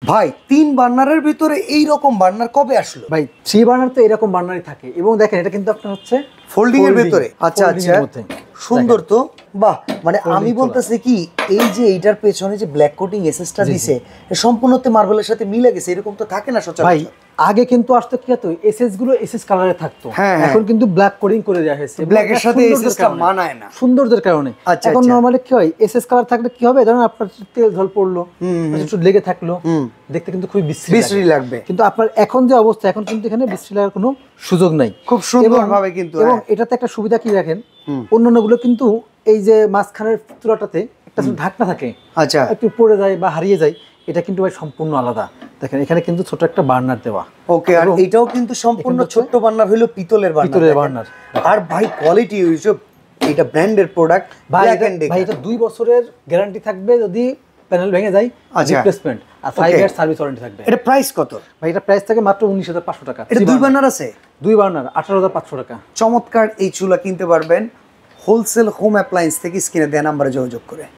ভাই 3 বার্নারের ভিতরে এই রকম বার্নার কবে আসলো? ভাই 3 বার্নার তো এরকম বার্নারই থাকে এবং দেখেন এটা কিন্তু আপনার হচ্ছে ফোল্ডিং এর ভিতরে। আচ্ছা আচ্ছা, সুন্দর তো। বাহ, মানে আমি বলতেছি কি এই যে এইটার পেছনে যে ব্ল্যাক কোটিং এসএসটা দিছে সম্পূর্ণতে মার্বেলের সাথে মিলে গেছে, এরকম তো থাকে না সচরাচর। ভাই আগে কিন্তু আসতো কি হতো এসএস গুলো এসএস কালারে থাকতো, এখন কিন্তু ব্ল্যাক কোডিং করে দেওয়া হয়েছে। ব্ল্যাক এর সাথে এসএসটা মানায় না সৌন্দর্যের কারণে। এখন নরমালি কি হয় এসএস কালার থাকলে কি হবে, ধরেন আপনার তেল ঝল পড়লো একটু লেগে থাকলো, দেখতে কিন্তু খুব বিশ্রী লাগবে। কিন্তু আপনার এখন যে অবস্থা, এখন কিন্তু এখানে বিশ্রী লাগার কোনো সুযোগ নাই, খুব সুন্দরভাবে কিন্তু। এবং এটাতে একটা সুবিধা কি দেখেন, অন্যান্য গুলো কিন্তু এই যে মাঝখানের চূড়াটাতে একটা ঢাকনা থাকে, আচ্ছা একটু পড়ে যায় বা হারিয়ে যায়, এটা কিন্তু ভাই সম্পূর্ণ আলাদা। দেখেন এখানে কিন্তু ছোট একটা বার্নার দেওয়া। ওকে, আর এটাও কিন্তু সম্পূর্ণ ছোট বার্নার হলো পিতলের বার্নার। আর ভাই কোয়ালিটি হইছে, এটা ব্র্যান্ডের প্রোডাক্ট। ভাই এটা 2 বছরের গ্যারান্টি থাকবে যদি প্যানেল ভেঙে যায়, রিপ্লেসমেন্ট, আর 5 ইয়ার সার্ভিস ওয়ারেন্টি থাকবে। এটা প্রাইস কত ভাই? এটা প্রাইস থাকে মাত্র 19,500 টাকা। এটা 2 বার্নার আছে, 2 বার্নার 18,500 টাকা। চমৎকার এই চুলা কিনতে পারবেন হোলসেল হোম অ্যাপ্লায়েন্স থেকে। স্ক্রিনে দেয়া নম্বরে যোগাযোগ করে।